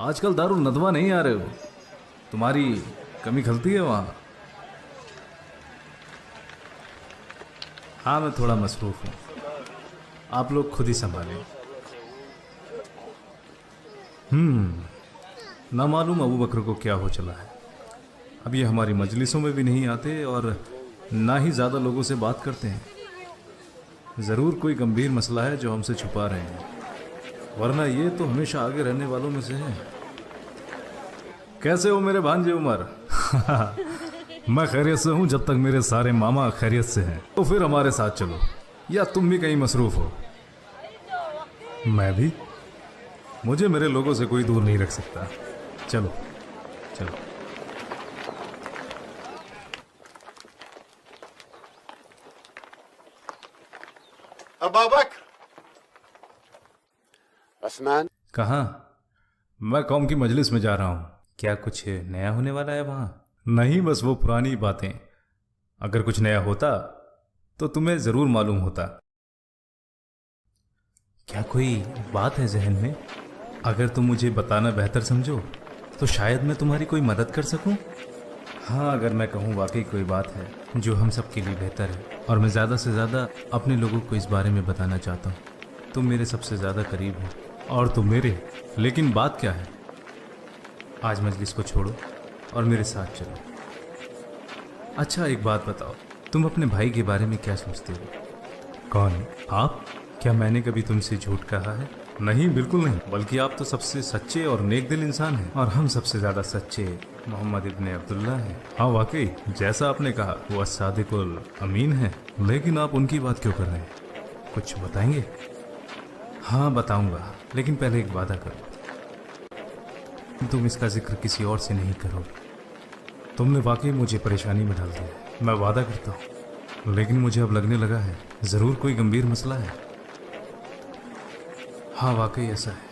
आजकल दारुल नदवा नहीं आ रहे हो, तुम्हारी कमी खलती है वहाँ। हाँ मैं थोड़ा मसरूफ़ हूँ, आप लोग खुद ही संभालें। ना मालूम अबू बकर को क्या हो चला है। अब ये हमारी मजलिसों में भी नहीं आते और ना ही ज़्यादा लोगों से बात करते हैं। ज़रूर कोई गंभीर मसला है जो हमसे छुपा रहे हैं, वरना ये तो हमेशा आगे रहने वालों में से है। कैसे हो मेरे भांजे उमर? मैं खैरियत से हूँ जब तक मेरे सारे मामा खैरियत से हैं। तो फिर हमारे साथ चलो, या तुम भी कहीं मसरूफ़ हो? मैं भी, मुझे मेरे लोगों से कोई दूर नहीं रख सकता। चलो चलो। अबा बकर। उस्मान, कहाँ? मैं कौम की मजलिस में जा रहा हूँ। क्या कुछ नया होने वाला है वहाँ? नहीं, बस वो पुरानी बातें। अगर कुछ नया होता तो तुम्हें ज़रूर मालूम होता। क्या कोई बात है जहन में? अगर तुम मुझे बताना बेहतर समझो तो शायद मैं तुम्हारी कोई मदद कर सकूं। हाँ, अगर मैं कहूँ वाकई कोई बात है जो हम सब के लिए बेहतर है और मैं ज़्यादा से ज़्यादा अपने लोगों को इस बारे में बताना चाहता हूँ। तुम मेरे सबसे ज़्यादा करीब हो और तुम मेरे। लेकिन बात क्या है? आज मजलिस को छोड़ो और मेरे साथ चलो। अच्छा एक बात बताओ, तुम अपने भाई के बारे में क्या सोचते हो? कौन? आप? क्या मैंने कभी तुमसे झूठ कहा है? नहीं, बिल्कुल नहीं, बल्कि आप तो सबसे सच्चे और नेक दिल इंसान हैं और हम सबसे ज़्यादा सच्चे मोहम्मद इब्ने अब्दुल्ला हैं। हाँ वाकई, जैसा आपने कहा वो सादिकुल अमीन है। लेकिन आप उनकी बात क्यों कर रहे हैं? कुछ बताएंगे? हाँ बताऊंगा, लेकिन पहले एक वादा करो, तुम इसका जिक्र किसी और से नहीं करो। तुमने वाकई मुझे परेशानी में डाल दिया, मैं वादा करता हूँ। लेकिन मुझे अब लगने लगा है ज़रूर कोई गंभीर मसला है। हाँ वाकई ऐसा है।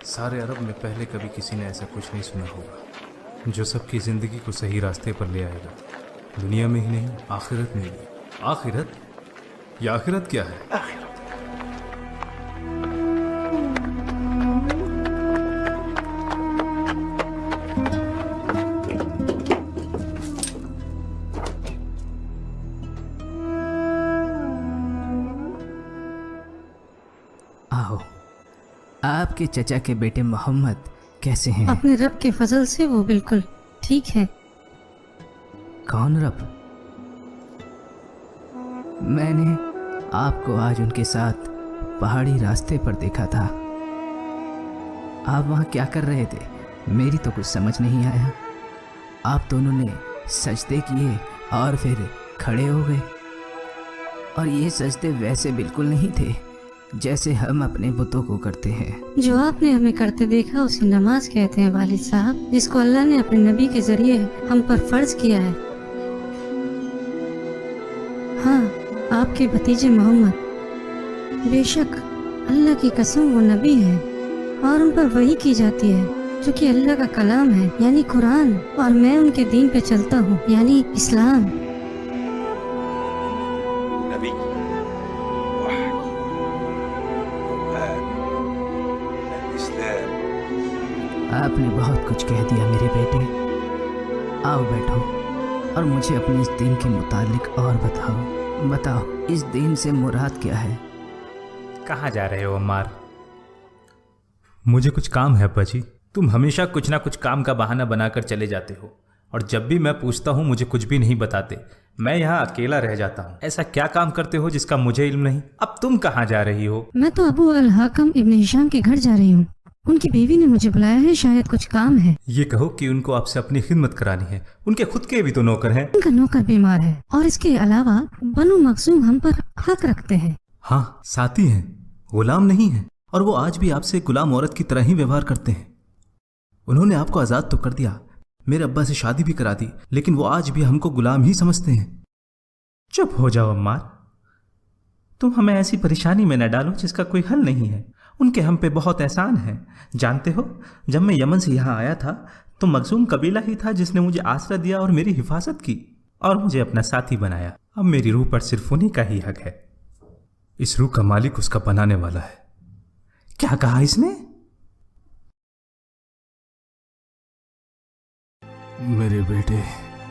सारे अरब में पहले कभी किसी ने ऐसा कुछ नहीं सुना होगा जो सबकी ज़िंदगी को सही रास्ते पर ले आएगा। दुनिया में ही नहीं, आखिरत में भी। आखिरत? या आखिरत क्या है? आओ, आपके चचा के बेटे मोहम्मद कैसे हैं? अपने रब के फजल से वो बिल्कुल ठीक है। कौन रब? मैंने आपको आज उनके साथ पहाड़ी रास्ते पर देखा था। आप वहाँ क्या कर रहे थे? मेरी तो कुछ समझ नहीं आया। आप दोनों ने सजदे किए और फिर खड़े हो गए, और ये सजदे वैसे बिल्कुल नहीं थे जैसे हम अपने बुतों को करते हैं। जो आपने हमें करते देखा उसे नमाज कहते हैं वालिद साहब, जिसको अल्लाह ने अपने नबी के जरिए हम पर फर्ज किया है। हाँ, आपके भतीजे मोहम्मद, बेशक अल्लाह की कसम वो नबी है और उन पर वही की जाती है जो कि अल्लाह का कलाम है, यानी कुरान, और मैं उनके दीन पे चलता हूँ, यानी इस्लाम। नबी इस्लाम। आपने बहुत कुछ कह दिया मेरे बेटे। आओ बैठो और मुझे अपने इस दीन के मुतालिक और बताओ इस दीन से मुराद क्या है? कहाँ जा रहे हो अम्मार? मुझे कुछ काम है अब्बा जी। तुम हमेशा कुछ ना कुछ काम का बहाना बनाकर चले जाते हो और जब भी मैं पूछता हूँ मुझे कुछ भी नहीं बताते। मैं यहाँ अकेला रह जाता हूँ। ऐसा क्या काम करते हो जिसका मुझे इल्म नहीं? अब तुम कहाँ जा रही हो? मैं तो अबू अल हाकम इब्न हिशाम के घर जा रही हूँ। उनकी बीवी ने मुझे बुलाया है, शायद कुछ काम है। ये कहो कि उनको आपसे अपनी खिदमत करानी है। उनके खुद के भी तो नौकर हैं। उनका नौकर बीमार है और इसके अलावा बनु मखसूम हम पर हक रखते हैं। हाँ, साथी हैं, गुलाम नहीं हैं, और वो आज भी आपसे गुलाम औरत की तरह ही व्यवहार करते हैं। उन्होंने आपको आज़ाद तो कर दिया, मेरे अब्बा से शादी भी करा दी, लेकिन वो आज भी हमको गुलाम ही समझते हैं। चुप हो जाओ अम्मार, तुम हमें ऐसी परेशानी में न डालो जिसका कोई हल नहीं है। उनके हम पे बहुत एहसान है। जानते हो, जब मैं यमन से यहाँ आया था तो मखसूम कबीला ही था जिसने मुझे आसरा दिया और मेरी हिफाजत की और मुझे अपना साथी बनाया। अब मेरी रूह पर सिर्फ उन्हीं का ही हक है। इस रूह का मालिक उसका बनाने वाला है। क्या कहा इसने? मेरे बेटे,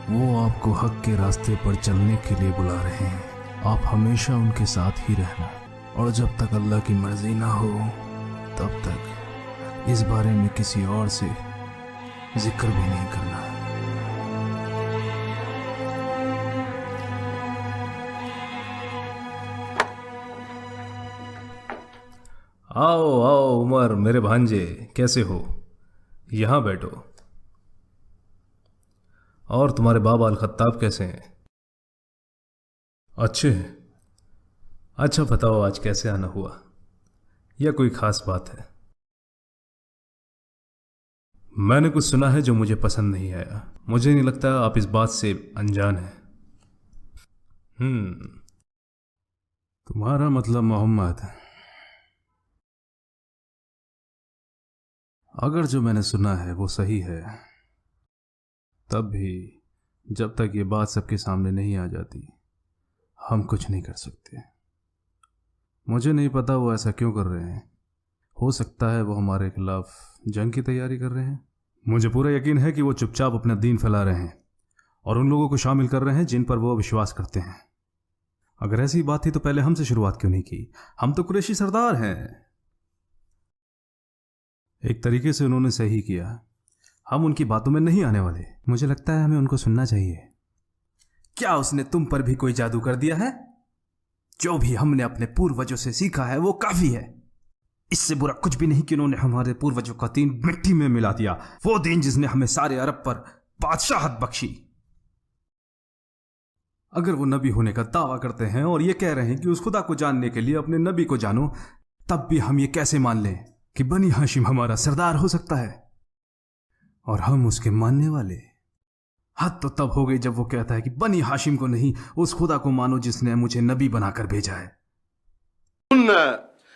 वो आपको हक के रास्ते पर चलने के लिए बुला रहे हैं। आप हमेशा उनके साथ ही रहना, और जब तक अल्लाह की मर्जी ना हो तब तक इस बारे में किसी और से जिक्र भी नहीं करना। आओ आओ उमर, मेरे भांजे, कैसे हो? यहां बैठो। और तुम्हारे बाबा अल खत्ताब कैसे हैं? अच्छे हैं। अच्छा बताओ, आज कैसे आना हुआ, या कोई खास बात है? मैंने कुछ सुना है जो मुझे पसंद नहीं आया। मुझे नहीं लगता आप इस बात से अनजान हैं। तुम्हारा मतलब मोहम्मद, अगर जो मैंने सुना है वो सही है, तब भी जब तक ये बात सबके सामने नहीं आ जाती हम कुछ नहीं कर सकते। मुझे नहीं पता वो ऐसा क्यों कर रहे हैं। हो सकता है वो हमारे खिलाफ जंग की तैयारी कर रहे हैं। मुझे पूरा यकीन है कि वो चुपचाप अपना दीन फैला रहे हैं और उन लोगों को शामिल कर रहे हैं जिन पर वो विश्वास करते हैं। अगर ऐसी बात थी तो पहले हमसे शुरुआत क्यों नहीं की? हम तो कुरैशी सरदार हैं। एक तरीके से उन्होंने सही किया। हम उनकी बातों में नहीं आने वाले। मुझे लगता है हमें उनको सुनना चाहिए। क्या उसने तुम पर भी कोई जादू कर दिया है? जो भी हमने अपने पूर्वजों से सीखा है वो काफी है। इससे बुरा कुछ भी नहीं कि उन्होंने हमारे पूर्वजों का दीन मिट्टी में मिला दिया, वो दीन जिसने हमें सारे अरब पर बादशाहत बख्शी। अगर वो नबी होने का दावा करते हैं और ये कह रहे हैं कि उस खुदा को जानने के लिए अपने नबी को जानो, तब भी हम ये कैसे मान लें कि बनी हाशिम हमारा सरदार हो सकता है और हम उसके मानने वाले? हद तो तब हो गई जब वो कहता है कि बनी हाशिम को नहीं, उस खुदा को मानो जिसने मुझे नबी बनाकर भेजा है।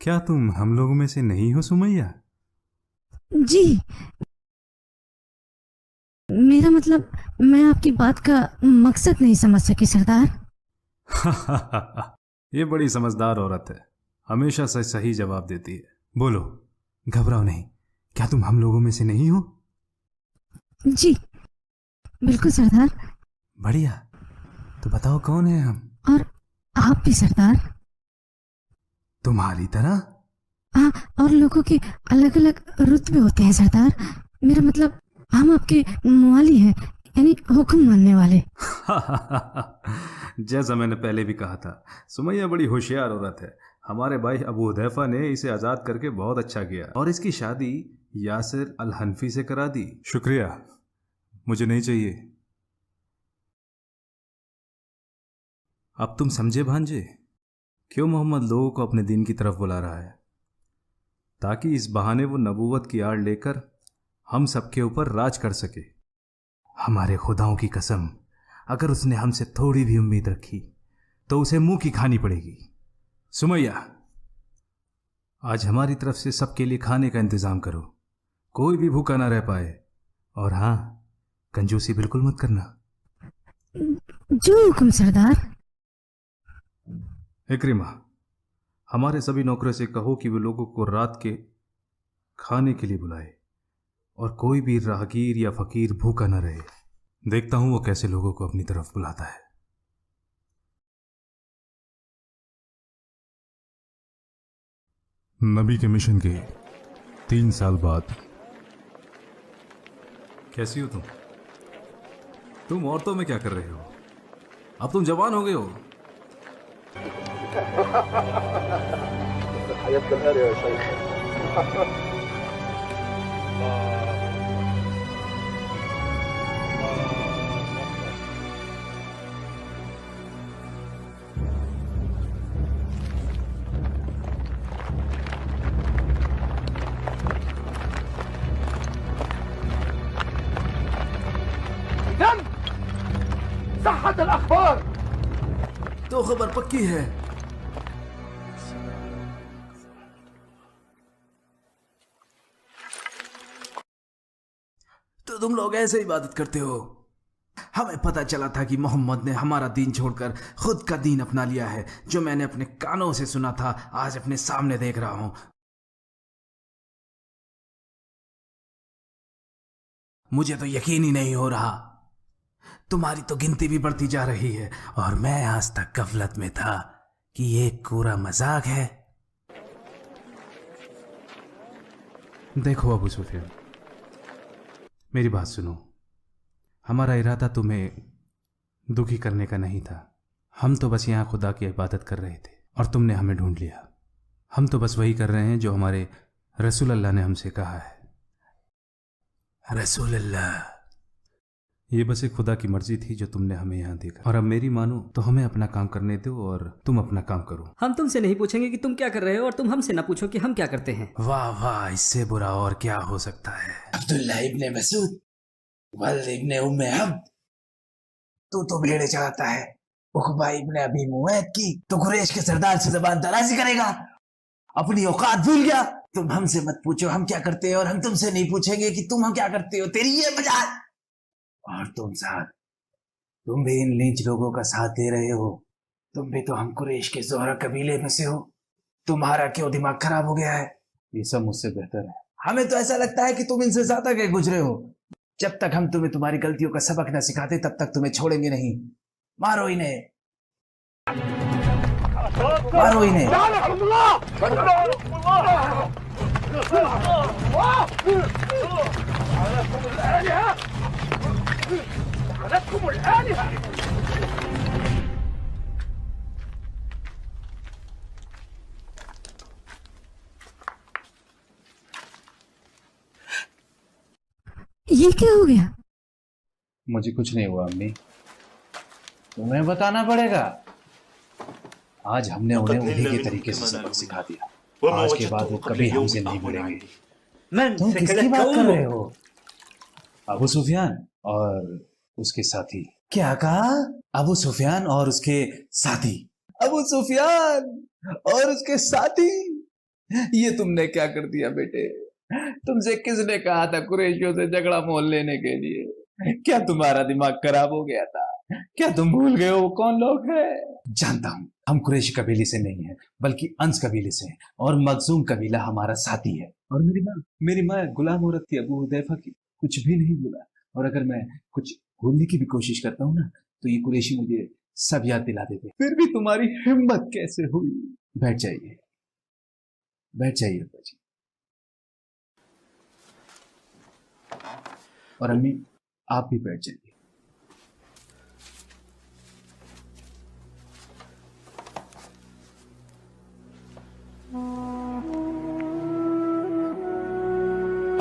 क्या तुम हम लोगों में से नहीं हो सुमैया? जी, मेरा मतलब मैं आपकी बात का मकसद नहीं समझ सकी सरदार। ये बड़ी समझदार औरत है, हमेशा सच सही जवाब देती है। बोलो, घबराओ नहीं। क्या तुम हम लोगों में से नहीं हो? जी बिल्कुल सरदार। बढ़िया, तो बताओ कौन है हम? और आप भी सरदार। तुम्हारी तरह? हाँ, और लोगों के अलग अलग रुतबे होते हैं सरदार। मेरा मतलब हम आपके मवाली हैं, यानी हुक्म मानने वाले। जैसा मैंने पहले भी कहा था, सुमैया बड़ी होशियार औरत है। हमारे भाई अबू हुदैफा ने इसे आज़ाद करके बहुत अच्छा किया और इसकी शादी यासिर अल हनफी से करा दी। शुक्रिया, मुझे नहीं चाहिए। अब तुम समझे भांजे क्यों मोहम्मद लोगों को अपने दीन की तरफ बुला रहा है? ताकि इस बहाने वो नबूवत की आड़ लेकर हम सबके ऊपर राज कर सके। हमारे खुदाओं की कसम, अगर उसने हमसे थोड़ी भी उम्मीद रखी तो उसे मुंह की खानी पड़ेगी। सुमैया, आज हमारी तरफ से सबके लिए खाने का इंतजाम करो, कोई भी भूखा ना रह पाए। और हाँ, कंजूसी बिल्कुल मत करना। जो हुक्म सरदार। इक्रिमा, हमारे सभी नौकरों से कहो कि वे लोगों को रात के खाने के लिए बुलाए और कोई भी राहगीर या फकीर भूखा न रहे। देखता हूं वो कैसे लोगों को अपनी तरफ बुलाता है। नबी के मिशन के 3 साल बाद। कैसी हो तुम? तुम औरतों में क्या कर रहे हो? अब तुम जवान हो गए हो। खबर पक्की है। तो तुम लोग ऐसे इबादत करते हो। हमें पता चला था कि मोहम्मद ने हमारा दीन छोड़कर खुद का दीन अपना लिया है। जो मैंने अपने कानों से सुना था आज अपने सामने देख रहा हूं। मुझे तो यकीन ही नहीं हो रहा। तुम्हारी तो गिनती भी बढ़ती जा रही है और मैं आज तक गफलत में था कि ये पूरा मजाक है। देखो अबू सुफियान, मेरी बात सुनो। हमारा इरादा तुम्हें दुखी करने का नहीं था। हम तो बस यहाँ खुदा की इबादत कर रहे थे और तुमने हमें ढूंढ लिया। हम तो बस वही कर रहे हैं जो हमारे रसूल अल्लाह ने हमसे कहा है। रसूल अल्लाह, ये बस एक खुदा की मर्जी थी जो तुमने हमें यहाँ देखा। और अब मेरी मानो तो हमें अपना काम करने दो और तुम अपना काम करो। हम तुमसे नहीं पूछेंगे कि तुम क्या कर रहे हो और तुम हमसे ना पूछो कि हम क्या करते हैं। वाह वाह, इससे बुरा और क्या हो सकता है। अब्दुल्ला इब्ने मसूद, वल्द इब्ने उम्मे अब्द, तू तो भेड़े चढ़ाता है। उकबा इब्ने अबी मुवैद की तो कुरैश के सरदार से जबान दराजी करेगा। अपनी औकात भूल गया। तुम हमसे मत पूछो हम क्या करते हैं और हम तुमसे नहीं पूछेंगे कि तुम हम क्या करते हो। तेरी ये मजाक। और तुम साथ, तुम भी इन लीच लोगों का साथ दे रहे हो। तुम भी तो हम कुरैश के ज़ोहरा कबीले में से हो। तुम्हारा क्यों दिमाग खराब हो गया है? ये सब मुझसे बेहतर है। हमें तो ऐसा लगता है कि तुम इनसे ज्यादा गए गुजरे हो। जब तक हम तुम्हें तुम्हारी गलतियों का सबक न सिखाते तब तक तुम्हें छोड़ेंगे नहीं। मारो इन्हें, मारो इन्हें। ये क्या हो गया? मुझे कुछ नहीं हुआ अम्मी। तुम्हें बताना पड़ेगा। आज हमने उन्हें उन्हीं के तरीके से सबक सिखा दिया। आज के बाद वो कभी हमसे नहीं मिलेंगे। तुम किसकी बात कर रहे हो? अबू सुफियान और उसके साथी। क्या कहा? अबू सुफियान और उसके साथी। अबू सुफियान और उसके साथी? ये तुमने क्या कर दिया बेटे? तुमसे किसने कहा था कुरैशियों से झगड़ा मोल लेने के लिए? क्या तुम्हारा दिमाग खराब हो गया था? क्या तुम भूल गए हो वो कौन लोग हैं? जानता हूँ, हम कुरैशी कबीले से नहीं हैं बल्कि अंस कबीले से हैं और मखजूम कबीला हमारा साथी है। और मेरी माँ गुलाम औरत थी अबू हुदैफा की। कुछ भी नहीं भूला। और अगर मैं कुछ भूलने की भी कोशिश करता हूँ ना तो ये कुरैशी मुझे सब याद दिला देते। फिर भी तुम्हारी हिम्मत कैसे हुई? बैठ जाइए, बैठ जाइए अब्बा जी। और अम्मी आप भी बैठ जाइए।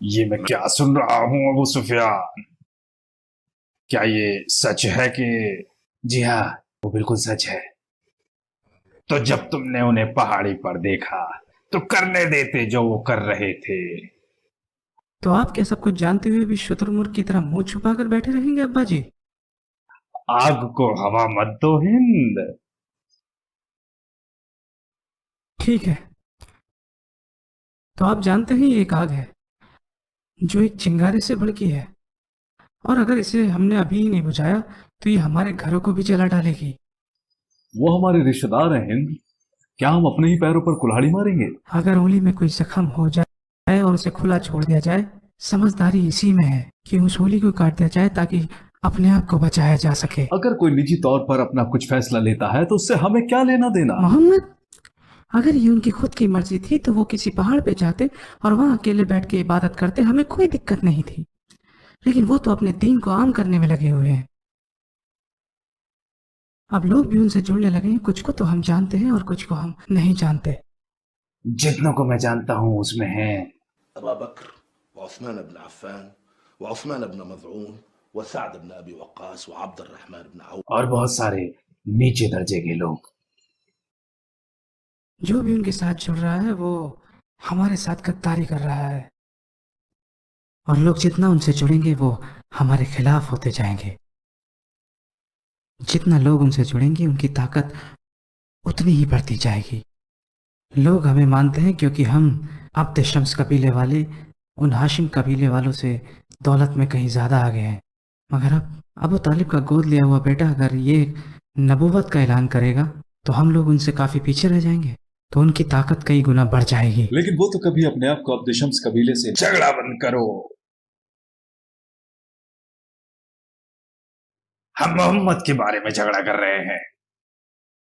ये मैं क्या सुन रहा हूँ अबू सुफियान? क्या ये सच है कि? जी हाँ, वो बिल्कुल सच है। तो जब तुमने उन्हें पहाड़ी पर देखा तो करने देते जो वो कर रहे थे। तो आप क्या सब कुछ जानते हुए भी शुतुरमुर्ग की तरह मुंह छुपाकर बैठे रहेंगे अब्बा जी? आग को हवा मत दो हिंद। ठीक है, तो आप जानते हैं ये एक आग है जो एक चिंगारे से भड़की है और अगर इसे हमने अभी ही नहीं बुझाया तो ये हमारे घरों को भी जला डालेगी। वो हमारे रिश्तेदार हैं हिंद, क्या हम अपने ही पैरों पर कुल्हाड़ी मारेंगे? अगर उंगली में कोई जख्म हो जाए और उसे खुला छोड़ दिया जाए, समझदारी इसी में है कि उस उंगली को काट दिया जाए ताकि अपने आप को बचाया जा सके। अगर कोई निजी तौर पर अपना कुछ फैसला लेता है तो उससे हमें क्या लेना देना? मोहम्मद, अगर ये उनकी खुद की मर्जी थी तो वो किसी पहाड़ पे जाते और वहां अकेले बैठ के इबादत करते, हमें कोई दिक्कत नहीं थी। लेकिन वो तो अपने दीन को आम करने में लगे हुए हैं। अब लोग भी उनसे जुड़ने लगे हैं। कुछ को तो हम जानते हैं और कुछ को हम नहीं जानते। जितनों को मैं जानता हूँ उसमें है अबू बकर, उस्मान इब्न अफ़्फ़ान, उस्मान इब्न मज़ऊन, सअद इब्न अबी वक्कास, अब्दुर्रहमान इब्न औफ, और बहुत सारे नीचे दर्जे के लोग। जो भी उनके साथ जुड़ रहा है वो हमारे साथ गद्दारी कर रहा है, और लोग जितना उनसे जुड़ेंगे वो हमारे खिलाफ होते जाएंगे। जितना लोग उनसे जुड़ेंगे उनकी ताकत उतनी ही बढ़ती जाएगी। लोग हमें मानते हैं क्योंकि हम अब्द शम्स कबीले वाले उन हाशिम कबीले वालों से दौलत में कहीं ज़्यादा आगे हैं। मगर अब अबू तालिब का गोद लिया हुआ बेटा अगर ये नबूवत का ऐलान करेगा तो हम लोग उनसे काफ़ी पीछे रह जाएंगे, तो उनकी ताकत कई गुना बढ़ जाएगी। लेकिन वो तो कभी अपने आप को अब्द शम्स कबीले से झगड़ा बंद करो। हम मोहम्मद के बारे में झगड़ा कर रहे हैं,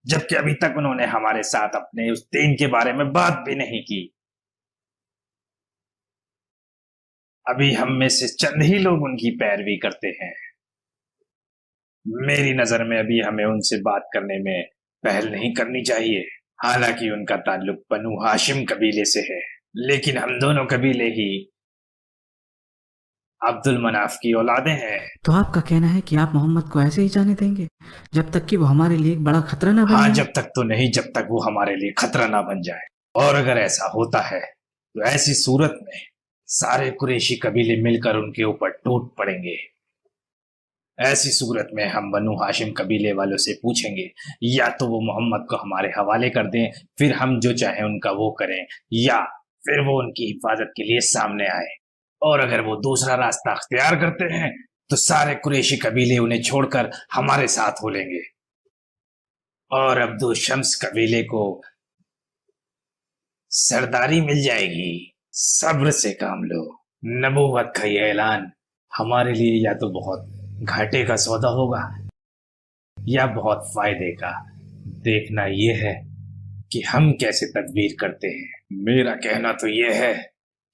जबकि अभी तक उन्होंने हमारे साथ अपने उस दीन के बारे में बात भी नहीं की। अभी हम में से चंद ही लोग उनकी पैरवी करते हैं। मेरी नजर में अभी हमें उनसे बात करने में पहल नहीं करनी चाहिए। हालांकि उनका ताल्लुक बनु हाशिम कबीले से है, लेकिन हम दोनों कबीले ही अब्दुल मनाफ की औलादे हैं। तो आपका कहना है कि आप मोहम्मद को ऐसे ही जाने देंगे जब तक कि वो हमारे लिए एक बड़ा खतरा ना बन जाए? हाँ, जब तक तो नहीं, जब तक वो हमारे लिए खतरा ना बन जाए। और अगर ऐसा होता है तो ऐसी सूरत में सारे कुरैशी कबीले मिलकर उनके ऊपर टूट पड़ेंगे। ऐसी सूरत में हम बनु हाशिम कबीले वालों से पूछेंगे या तो वो मोहम्मद को हमारे हवाले कर दें, फिर हम जो चाहें उनका वो करें, या फिर वो उनकी हिफाजत के लिए सामने आए। और अगर वो दूसरा रास्ता अख्तियार करते हैं तो सारे कुरैशी कबीले उन्हें छोड़कर हमारे साथ हो लेंगे और अब्दुल शम्स कबीले को सरदारी मिल जाएगी। सब्र से काम लो। नबूवत का ये ऐलान हमारे लिए या तो बहुत घाटे का सौदा होगा या बहुत फायदे का। देखना यह है कि हम कैसे तदबीर करते हैं। मेरा कहना तो यह है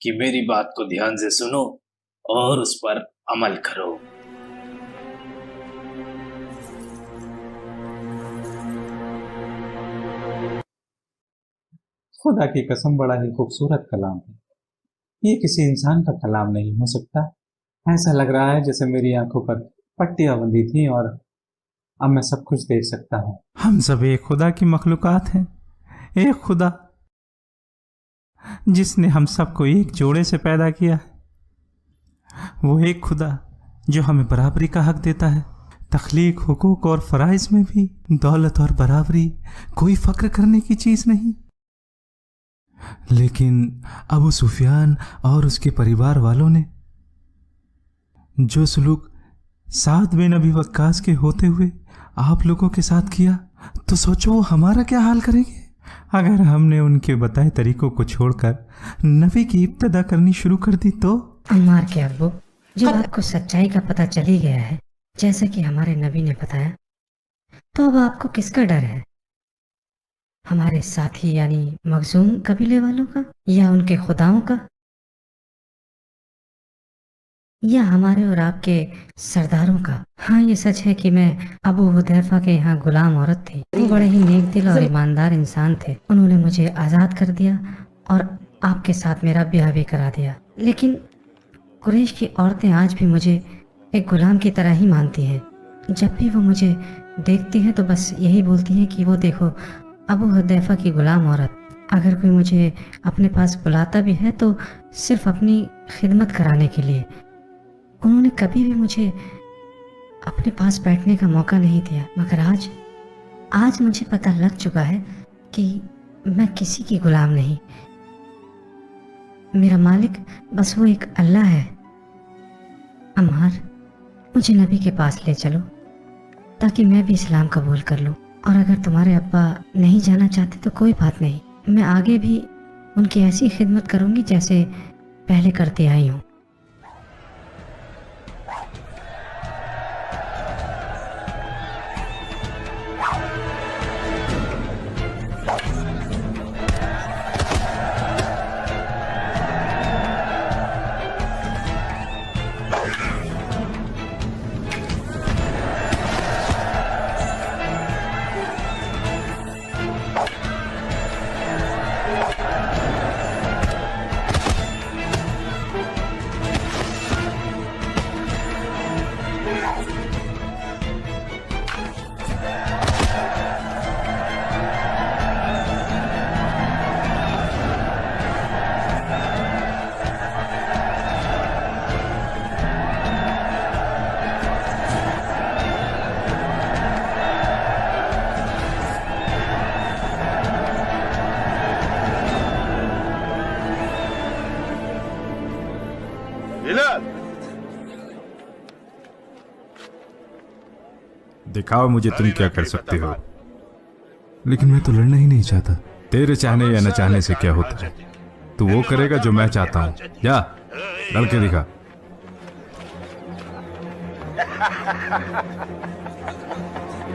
कि मेरी बात को ध्यान से सुनो और उस पर अमल करो। खुदा की कसम, बड़ा ही खूबसूरत कलाम है। ये किसी इंसान का कलाम नहीं हो सकता। ऐसा लग रहा है जैसे मेरी आंखों पर पट्टियां बंधी थी और अब मैं सब कुछ देख सकता हूँ। हम सब एक खुदा की मखलूकात हैं, एक खुदा जिसने हम सबको एक जोड़े से पैदा किया है। वो एक खुदा जो हमें बराबरी का हक देता है, तख्लीक, हुकूक और फराइज में भी। दौलत और बराबरी कोई फक्र करने की चीज नहीं। लेकिन अबू सुफियान और उसके परिवार वालों ने जो सलूक साद बिन अबी वक्कास के होते हुए आप लोगों के साथ किया, तो सोचो वो हमारा क्या हाल करेंगे अगर हमने उनके बताए तरीकों को छोड़कर नबी की इब्तिदा करनी शुरू कर दी तो। अम्मार के अब्बू, जब आपको सच्चाई का पता चली गया है जैसे कि हमारे नबी ने बताया, तो अब आपको किसका डर है? हमारे साथी यानी मखजूम कबीले वालों का, या उनके खुदाओं का, या हमारे और आपके सरदारों का? हाँ, ये सच है कि मैं अबू हुदैफा के यहाँ गुलाम औरत थी। वो बड़े ही नेक दिल और ईमानदार इंसान थे। उन्होंने मुझे आज़ाद कर दिया और आपके साथ मेरा ब्याह भी करा दिया। लेकिन कुरैश की औरतें आज भी मुझे एक गुलाम की तरह ही मानती हैं। जब भी वो मुझे देखती हैं तो बस यही बोलती हैं कि वो देखो अबू हुदैफा की गुलाम औरत। अगर कोई मुझे अपने पास बुलाता भी है तो सिर्फ अपनी खिदमत कराने के लिए। उन्होंने कभी भी मुझे अपने पास बैठने का मौका नहीं दिया। मगर आज मुझे पता लग चुका है कि मैं किसी की गुलाम नहीं। मेरा मालिक बस वो एक अल्लाह है। अम्मार, मुझे नबी के पास ले चलो ताकि मैं भी इस्लाम कबूल कर लूं। और अगर तुम्हारे अब्बा नहीं जाना चाहते तो कोई बात नहीं, मैं आगे भी उनकी ऐसी खिदमत करूंगी जैसे पहले करती आई हूँ। दिखाओ मुझे तुम क्या कर सकते हो। लेकिन मैं तो लड़ना ही नहीं चाहता। तेरे चाहने या न चाहने से क्या होता है, तू वो करेगा जो मैं चाहता हूँ। जा लड़के दिखा।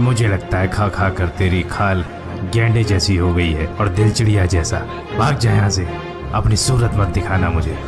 मुझे लगता है खा खा कर तेरी खाल गेंडे जैसी हो गई है और दिल चिड़िया जैसा। भाग जा यहाँ से, अपनी सूरत मत दिखाना मुझे।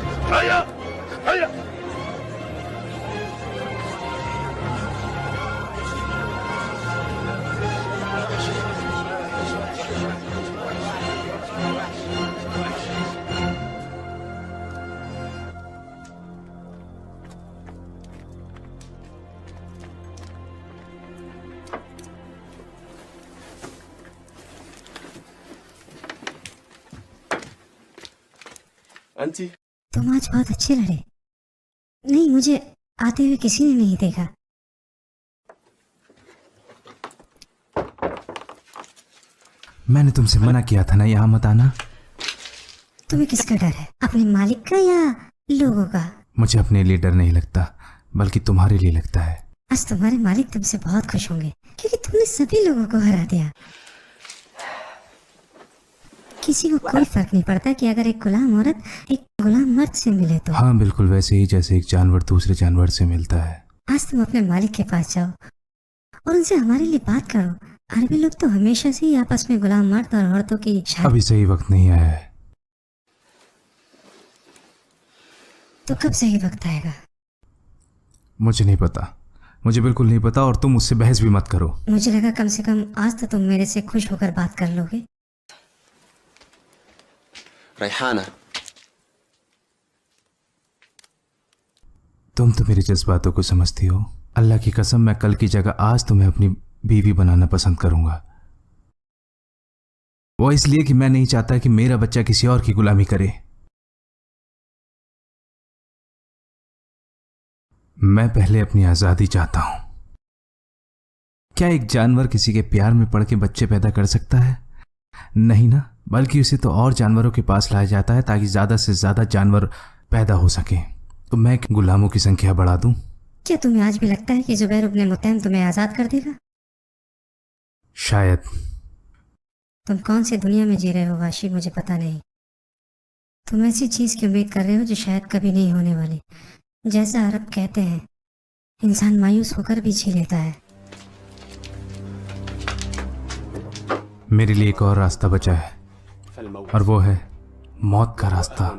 आंटी, तुम आज बहुत अच्छे लड़े। नहीं, मुझे आते हुए किसी ने नहीं देखा। मैंने तुमसे मना किया था ना यहाँ मत आना। तुम्हें किसका डर है, अपने मालिक का या लोगों का? मुझे अपने लिए डर नहीं लगता, बल्कि तुम्हारे लिए लगता है। आज तुम्हारे मालिक तुमसे बहुत खुश होंगे क्योंकि तुमने सभी लोगों को हरा दिया। किसी को कोई फर्क नहीं पड़ता कि अगर एक गुलाम औरत एक गुलाम मर्द से मिले तो। हाँ, बिल्कुल वैसे ही जैसे एक जानवर दूसरे जानवर से मिलता है। आज तुम अपने मालिक के पास जाओ और उनसे हमारे लिए बात करो। अरबी लोग तो हमेशा से ही आपस में गुलाम मर्द और औरतों की अभी सही वक्त नहीं आया है। तो कब सही वक्त आएगा? मुझे नहीं पता, मुझे बिल्कुल नहीं पता, और तुम मुझसे बहस भी मत करो। मुझे लगा कम से कम आज तो तुम मेरे से खुश होकर बात कर लोगे। रैहाना, तुम तो मेरे जज्बातों को समझती हो। अल्लाह की कसम, मैं कल की जगह आज तुम्हें अपनी बीवी बनाना पसंद करूंगा। वो इसलिए कि मैं नहीं चाहता कि मेरा बच्चा किसी और की गुलामी करे। मैं पहले अपनी आजादी चाहता हूं। क्या एक जानवर किसी के प्यार में पड़ के बच्चे पैदा कर सकता है? नहीं ना, बल्कि उसे तो और जानवरों के पास लाया जाता है ताकि ज्यादा से ज्यादा जानवर पैदा हो सके। तो मैं गुलामों की संख्या बढ़ा दूं? क्या तुम्हें आज भी लगता है कि जुबैर इब्न मुतैम तुम्हें आजाद कर देगा? शायद। तुम कौन सी दुनिया में जी रहे हो वाशी, मुझे पता नहीं। तुम ऐसी चीज की उम्मीद कर रहे हो जो शायद कभी नहीं होने वाली। जैसा अरब कहते हैं, इंसान मायूस होकर भी जी लेता है। मेरे लिए एक और रास्ता बचा है, और वो है मौत का रास्ता।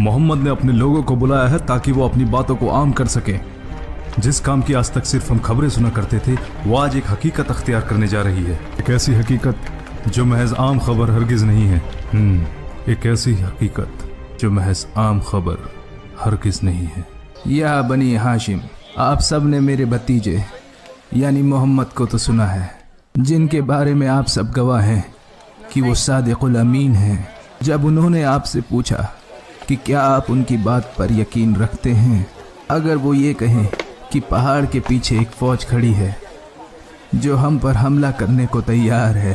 मोहम्मद ने अपने लोगों को बुलाया है ताकि वो अपनी बातों को आम कर सके। जिस काम की आज तक सिर्फ हम खबरें सुना करते थे, वो आज एक हकीकत अख्तियार करने जा रही है। एक ऐसी हकीकत जो महज आम खबर हरगिज नहीं है। एक ऐसी हकीकत जो महज आम खबर हरगिज नहीं है। या बनी हाशिम, आप सब ने मेरे भतीजे यानी मोहम्मद को तो सुना है, जिनके बारे में आप सब गवाह हैं कि वो सादिकुल अमीन हैं। जब उन्होंने आपसे पूछा कि क्या आप उनकी बात पर यकीन रखते हैं, अगर वो ये कहें कि पहाड़ के पीछे एक फौज खड़ी है जो हम पर हमला करने को तैयार है,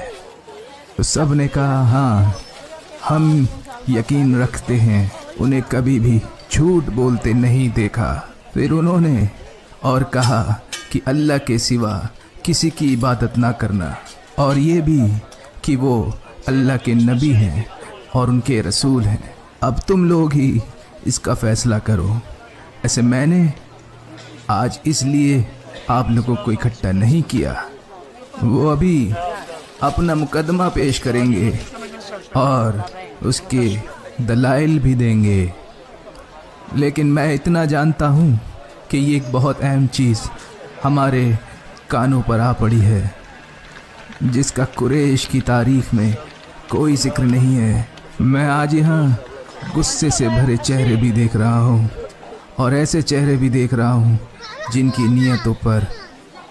तो सब ने कहा हाँ, हम यकीन रखते हैं। उन्हें कभी भी झूठ बोलते नहीं देखा। फिर उन्होंने और कहा कि अल्लाह के सिवा किसी की इबादत ना करना, और ये भी कि वो अल्लाह के नबी हैं और उनके रसूल हैं। अब तुम लोग ही इसका फैसला करो। ऐसे मैंने आज इसलिए आप लोगों को इकट्ठा नहीं किया। वो अभी अपना मुकदमा पेश करेंगे और उसके दलाइल भी देंगे, लेकिन मैं इतना जानता हूँ कि ये एक बहुत अहम चीज़ हमारे कानों पर आ पड़ी है, जिसका कुरैश की तारीख में कोई जिक्र नहीं है। मैं आज यहाँ गुस्से से भरे चेहरे भी देख रहा हूँ, और ऐसे चेहरे भी देख रहा हूँ जिनकी नीयतों पर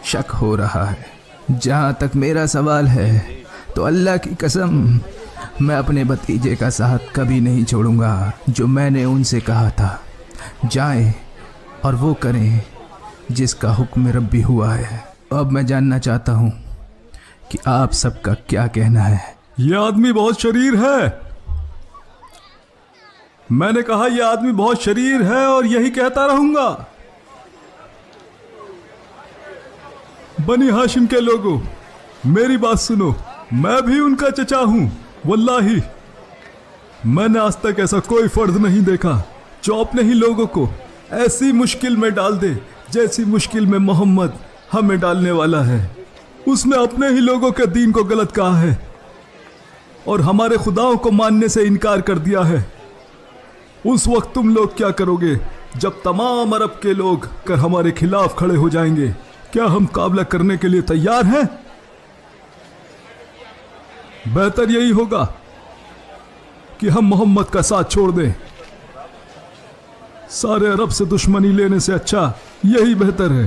शक हो रहा है। जहाँ तक मेरा सवाल है, तो अल्लाह की कसम, मैं अपने भतीजे का साथ कभी नहीं छोड़ूंगा। जो मैंने उनसे कहा था, जाएं और वो करें जिसका हुक्म रब्बी हुआ है। अब मैं जानना चाहता हूँ कि आप सबका क्या कहना है। यह आदमी बहुत शरीर है। मैंने कहा यह आदमी बहुत शरीर है और यही कहता रहूंगा। बनी हाशिम के लोगों, मेरी बात सुनो। मैं भी उनका चचा हूं। वल्लाही मैंने आज तक ऐसा कोई फर्द नहीं देखा जो अपने ही लोगों को ऐसी मुश्किल में डाल दे जैसी मुश्किल में मोहम्मद हमें डालने वाला है। उसने अपने ही लोगों के दीन को गलत कहा है और हमारे खुदाओं को मानने से इनकार कर दिया है। उस वक्त तुम लोग क्या करोगे जब तमाम अरब के लोग कर हमारे खिलाफ खड़े हो जाएंगे? क्या हम मुकाबला करने के लिए तैयार हैं? बेहतर यही होगा कि हम मोहम्मद का साथ छोड़ दें। सारे अरब से दुश्मनी लेने से अच्छा यही बेहतर है।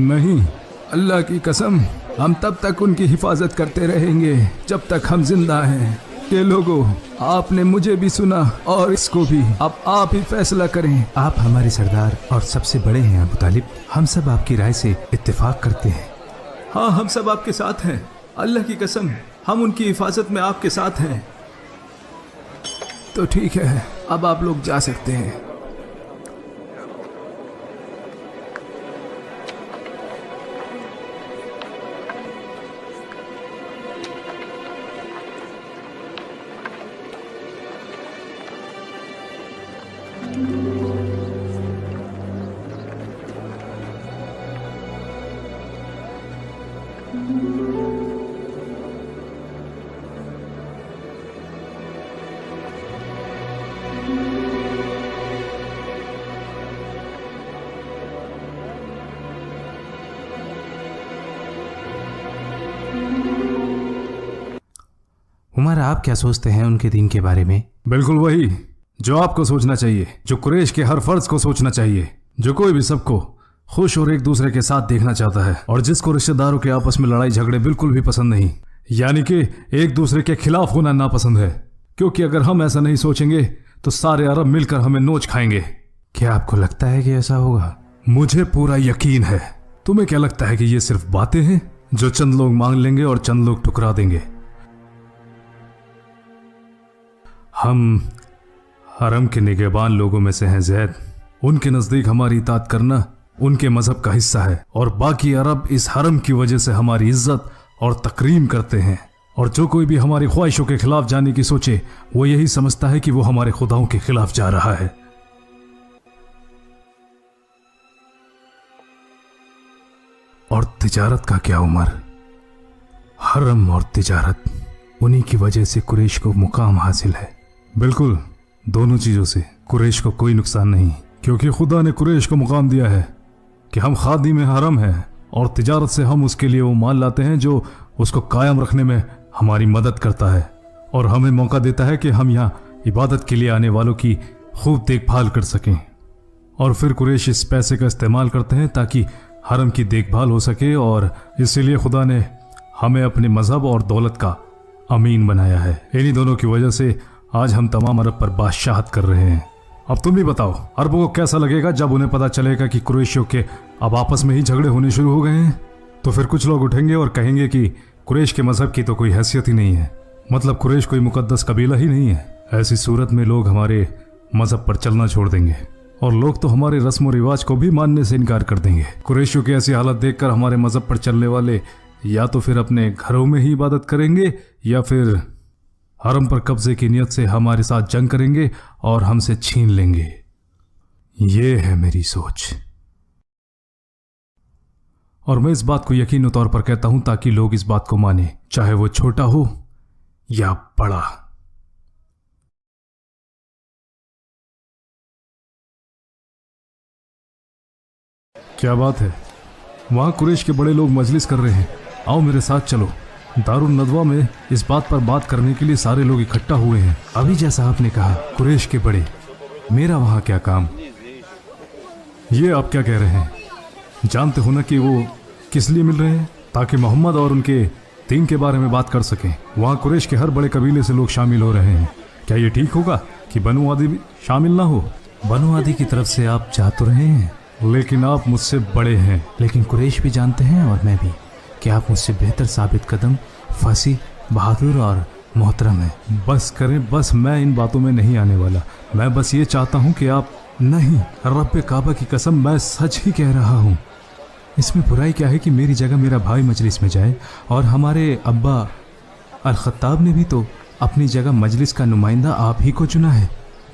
नहीं, अल्लाह की कसम, हम तब तक उनकी हिफाजत करते रहेंगे जब तक हम जिंदा हैं। ये लोगों, आपने मुझे भी सुना और इसको भी, अब आप ही फैसला करें। आप हमारे सरदार और सबसे बड़े हैं अबू तालिब, हम सब आपकी राय से इत्तेफाक करते हैं। हाँ, हम सब आपके साथ हैं, अल्लाह की कसम, हम उनकी हिफाजत में आपके साथ हैं। तो ठीक है, अब आप लोग जा सकते हैं। उमर, आप क्या सोचते हैं उनके दीन के बारे में? बिल्कुल वही जो आपको सोचना चाहिए, जो कुरैश के हर फर्ज को सोचना चाहिए, जो कोई भी सबको खुश और एक दूसरे के साथ देखना चाहता है, और जिसको रिश्तेदारों के आपस में लड़ाई झगड़े बिल्कुल भी पसंद नहीं, यानी कि एक दूसरे के खिलाफ होना नापसंद है। क्योंकि अगर हम ऐसा नहीं सोचेंगे तो सारे अरब मिलकर हमें नोच खाएंगे। क्या आपको लगता है कि ऐसा होगा? मुझे पूरा यकीन है। तुम्हें क्या लगता है कि ये सिर्फ बातें हैं जो चंद लोग मान लेंगे और चंद लोग ठुकरा देंगे? हम हरम के निगहबान लोगों में से हैं ज़ैद। उनके नज़दीक हमारी इताअत करना उनके मजहब का हिस्सा है, और बाकी अरब इस हरम की वजह से हमारी इज्जत और तकरीम करते हैं। और जो कोई भी हमारी ख्वाहिशों के खिलाफ जाने की सोचे, वो यही समझता है कि वो हमारे खुदाओं के खिलाफ जा रहा है। और तिजारत का क्या उमर? हरम और तिजारत, उन्हीं की वजह से कुरैश को मुकाम हासिल है। बिल्कुल, दोनों चीजों से कुरैश को कोई नुकसान नहीं, क्योंकि खुदा ने कुरैश को मुकाम दिया है कि हम खादिम हरम हैं, और तिजारत से हम उसके लिए वो माल लाते हैं जो उसको कायम रखने में हमारी मदद करता है, और हमें मौका देता है कि हम यहाँ इबादत के लिए आने वालों की खूब देखभाल कर सकें। और फिर कुरैश इस पैसे का इस्तेमाल करते हैं ताकि हरम की देखभाल हो सके, और इसीलिए खुदा ने हमें अपने मजहब और दौलत का अमीन बनाया है। इन्हीं दोनों की वजह से आज हम तमाम अरब पर बादशाहत कर रहे हैं। अब तुम ही बताओ, अरबों को कैसा लगेगा जब उन्हें पता चलेगा कि कुरैशियों के अब आपस में ही झगड़े होने शुरू हो गए हैं? तो फिर कुछ लोग उठेंगे और कहेंगे कि कुरैश के मजहब की तो कोई हैसियत ही नहीं है, मतलब कुरैश कोई मुकद्दस कबीला ही नहीं है। ऐसी सूरत में लोग हमारे मजहब पर चलना छोड़ देंगे, और लोग तो हमारे रस्म और रिवाज को भी मानने से इनकार कर देंगे। कुरैशियों की ऐसी हालत देखकर हमारे मजहब पर चलने वाले या तो फिर अपने घरों में ही इबादत करेंगे, या फिर हरम पर कब्जे की नियत से हमारे साथ जंग करेंगे और हमसे छीन लेंगे। ये है मेरी सोच, और मैं इस बात को यकीनी तौर पर कहता हूं ताकि लोग इस बात को माने, चाहे वो छोटा हो या बड़ा। क्या बात है, वहां कुरैश के बड़े लोग मजलिस कर रहे हैं। आओ मेरे साथ चलो। दारुल नदवा में इस बात पर बात करने के लिए सारे लोग इकट्ठा हुए हैं। अभी जैसा आपने कहा, कुरैश के बड़े, मेरा वहां क्या काम? ये आप क्या कह रहे हैं? जानते हो ना कि वो किस लिए मिल रहे हैं? ताकि मोहम्मद और उनके दीन के बारे में बात कर सकें। वहां कुरैश के हर बड़े कबीले से लोग शामिल हो रहे हैं। क्या ये ठीक होगा कि बनु आदि भी शामिल ना हो? बनु आदि की तरफ से आप जा तो रहे हैं, लेकिन आप मुझसे बड़े हैं। लेकिन कुरैश भी जानते हैं और मैं भी कि आप मुझसे बेहतर साबित कदम, फसी, बहादुर और मोहतरम हैं। बस करें, बस मैं इन बातों में नहीं आने वाला। मैं बस ये चाहता हूं कि आप नहीं, रब्बे काबा की कसम मैं सच ही कह रहा हूं। इसमें बुराई क्या है कि मेरी जगह मेरा भाई मजलिस में जाए, और हमारे अब्बा अल खत्ताब ने भी तो अपनी जगह मजलिस का नुमाइंदा आप ही को चुना है।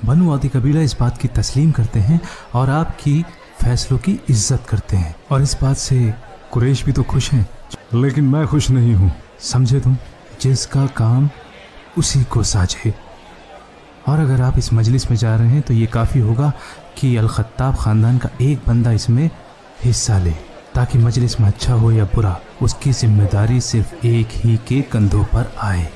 बनु आदि कबीला इस बात की तस्लीम करते हैं और आपकी फैसलों की इज्जत करते हैं, और इस बात से कुरैश भी तो खुश हैं। लेकिन मैं खुश नहीं हूँ। समझे तुम, जिसका काम उसी को साझे। और अगर आप इस मजलिस में जा रहे हैं तो ये काफ़ी होगा कि अल खत्ताब ख़ानदान का एक बंदा इसमें हिस्सा ले। ताकि मजलिस में अच्छा हो या बुरा उसकी जिम्मेदारी सिर्फ एक ही के कंधों पर आए।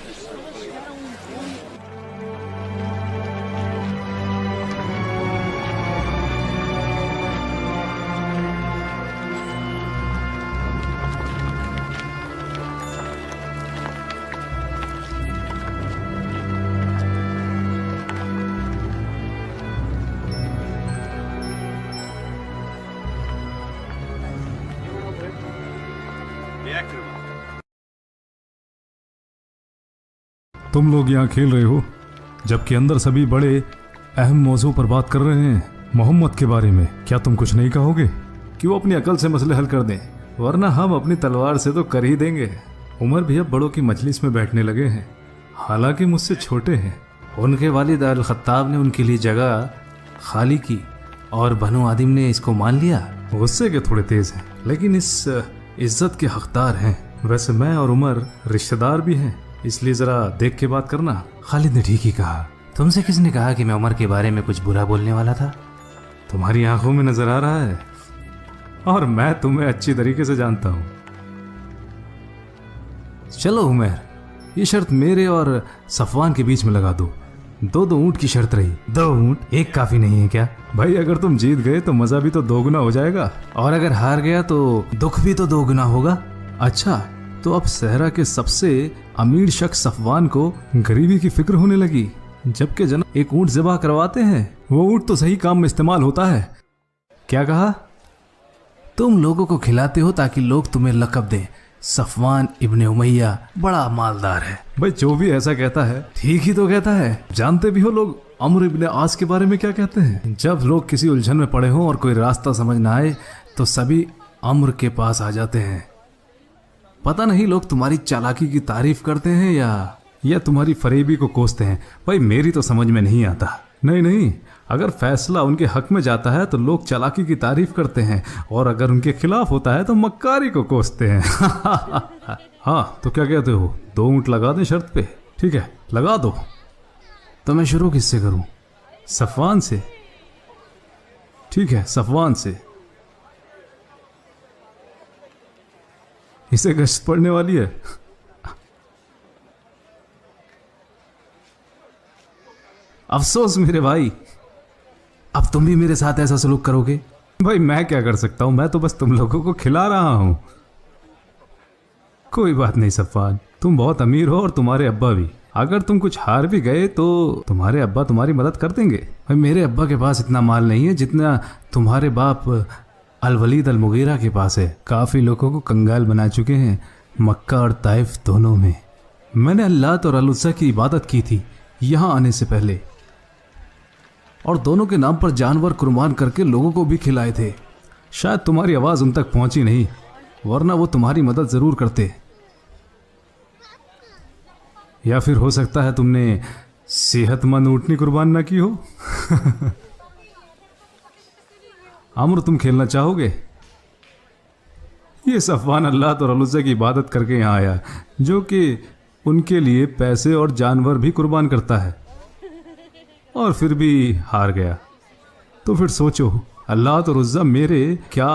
तुम लोग यहाँ खेल रहे हो जबकि अंदर सभी बड़े अहम मौजू पर बात कर रहे हैं, मोहम्मद के बारे में। क्या तुम कुछ नहीं कहोगे कि वो अपनी अकल से मसले हल कर दें, वरना हम अपनी तलवार से तो कर ही देंगे। उमर भी अब बड़ों की मजलिस में बैठने लगे हैं, हालांकि मुझसे छोटे हैं। उनके वालिद अल खत्ताब ने उनके लिए जगह खाली की और बनु आदिम ने इसको मान लिया। गुस्से के थोड़े तेज हैं, लेकिन इस इज्जत के हकदार हैं। वैसे मैं और उमर रिश्तेदार भी हैं, इसलिए जरा देख के बात करना। खालिद ने ठीक ही कहा। तुमसे किसने कहा कि मैं उमर के बारे में कुछ बुरा बोलने वाला था? तुम्हारी आंखों में नजर आ रहा है, और मैं तुम्हें अच्छी तरीके से जानता हूं। चलो उमर, ये शर्त मेरे और सफवान के बीच में लगा दो। 2 ऊंट की शर्त रही। 2 ऊंट, एक काफी नहीं है क्या? भाई अगर तुम जीत गए तो मजा भी तो 2 गुना हो जाएगा, और अगर हार गया तो दुख भी तो 2 गुना होगा। अच्छा, तो अब सहरा के सबसे अमीर शख्स सफवान को गरीबी की फिक्र होने लगी, जबकि जनाब एक ऊंट ज़िबा करवाते हैं। वो ऊंट तो सही काम में इस्तेमाल होता है। क्या कहा? तुम लोगों को खिलाते हो ताकि लोग तुम्हें लक़ब दें, सफवान इब्ने उमैया बड़ा मालदार है। भाई जो भी ऐसा कहता है ठीक ही तो कहता है। जानते भी हो लोग अम्र इब्ने आस के बारे में क्या कहते हैं? जब लोग किसी उलझन में पड़े हों और कोई रास्ता समझ ना आए तो सभी अम्र के पास आ जाते हैं। पता नहीं लोग तुम्हारी चालाकी की तारीफ करते हैं या तुम्हारी फरेबी को कोसते हैं। भाई मेरी तो समझ में नहीं आता। नहीं, अगर फैसला उनके हक में जाता है तो लोग चालाकी की तारीफ करते हैं, और अगर उनके खिलाफ होता है तो मक्कारी को कोसते हैं। हाँ, तो क्या कहते हो, 2 ऊंट लगा दें शर्त पे? ठीक है, लगा दो। तो मैं शुरू किससे करूं? सफवान से। ठीक है, सफवान से। इसे गश्त पड़ने वाली है। अफसोस मेरे भाई, अब तुम भी मेरे साथ ऐसा सलूक करोगे। भाई मैं क्या कर सकता हूं, मैं तो बस तुम लोगों को खिला रहा हूं। कोई बात नहीं सफवान, तुम बहुत अमीर हो और तुम्हारे अब्बा भी। अगर तुम कुछ हार भी गए तो तुम्हारे अब्बा तुम्हारी मदद कर देंगे। भाई मेरे अब्बा के पास इतना माल नहीं है जितना तुम्हारे बाप अल वलीद अल मुगीरा के पास है। काफ़ी लोगों को कंगाल बना चुके हैं, मक्का और ताइफ दोनों में। मैंने अल्लाह और अल-उज़्ज़ा की इबादत की थी यहाँ आने से पहले, और दोनों के नाम पर जानवर कुर्बान करके लोगों को भी खिलाए थे। शायद तुम्हारी आवाज़ उन तक पहुंची नहीं, वरना वो तुम्हारी मदद ज़रूर करते। या फिर हो सकता है तुमने सेहतमंद ऊँटनी कुर्बान ना की हो। अम्र, तुम खेलना चाहोगे? ये सफवान अल्लाह और अल-उज़्ज़ा की इबादत करके यहाँ आया, जो कि उनके लिए पैसे और जानवर भी कुर्बान करता है, और फिर भी हार गया। तो फिर सोचो अल्लाह और उज़्ज़ा मेरे क्या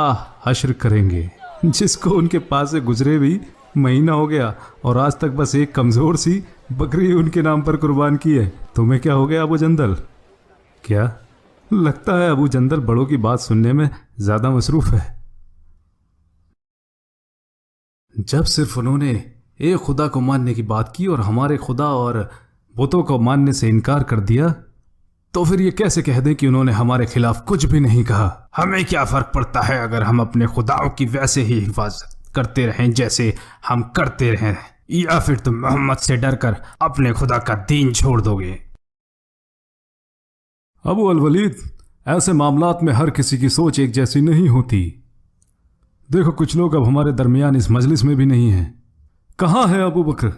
हश्र करेंगे, जिसको उनके पास से गुजरे भी महीना हो गया और आज तक बस एक कमज़ोर सी बकरी उनके नाम पर कुर्बान की है। तुम्हें क्या हो गया अबू जंदल? क्या लगता है अबू जंदल बड़ों की बात सुनने में ज़्यादा मसरूफ़ है। जब सिर्फ उन्होंने एक खुदा को मानने की बात की और हमारे खुदा और बुतों को मानने से इनकार कर दिया, तो फिर ये कैसे कह दें कि उन्होंने हमारे खिलाफ कुछ भी नहीं कहा। हमें क्या फ़र्क पड़ता है अगर हम अपने खुदाओं की वैसे ही हिफाजत करते रहें जैसे हम करते रहें, या फिर तुम मोहम्मद से डरकर अपने खुदा का दीन छोड़ दोगे। अबू अल वलीद, ऐसे मामलात में हर किसी की सोच एक जैसी नहीं होती। देखो कुछ लोग अब हमारे दरमियान इस मजलिस में भी नहीं हैं। कहाँ है अबू बकर?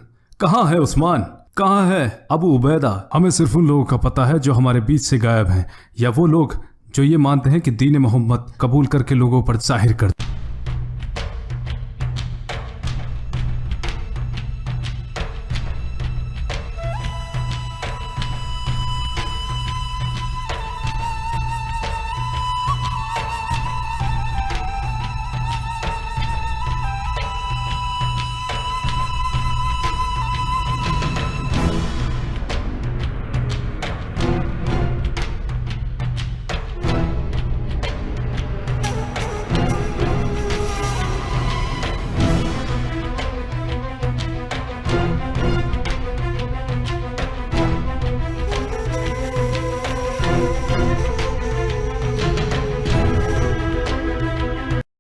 कहाँ है उस्मान? कहाँ है अबू उबैदा? हमें सिर्फ उन लोगों का पता है जो हमारे बीच से गायब हैं, या वो लोग जो ये मानते हैं कि दीन मोहम्मद कबूल करके लोगों पर जाहिर करते।